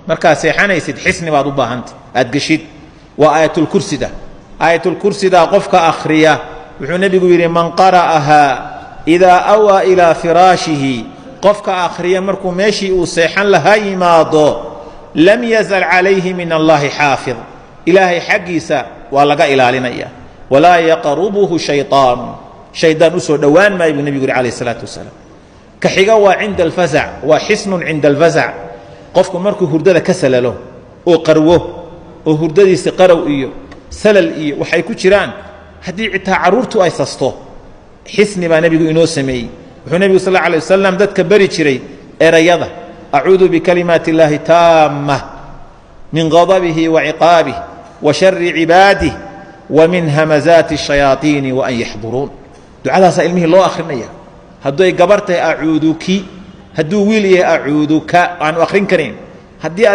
markaa seexanaysid xisni baad u baahanta aad geshid waa aayatulkursida aayatulkursida qofka akhriya wuxuu nebigu yidhi man qara'ahaa idaa awaa ilaa firaashihi qofka akhriya markuu meeshii uu seexan lahaa yimaado lam yazal calayhi min allaahi xaafid ilaahay xaggiisa waa laga ilaalinaya walaa yaqrubuhu shayطaanu shaydaan u soo dhowaan maayo buu nebigu yidhi calayh isalaatu wasalaam ka xiga waa cinda alfazac waa xisnun cinda alfazac qofku markuu hurdada ka salalo oo qarwo oo hurdadiisa qarow iyo salal iyo waxay ku jiraan haddii citaa carruurtu ay sasto xisni baa nebigu inoo sameeyey wuxuu nebigu sal alla alay wasalam dadka bari jiray erayada acuudu bikalimaati illaahi taamah min qadabihi wa ciqaabih wa shari cibaadih wa min hamazaati الشhayaaiini wa an yaxduruun ducadaasaa ilmihii loo akhrinaya hadday gabar tahay acuuduki hadduu wiil yahay acuuduka aanu akhrin karayn haddii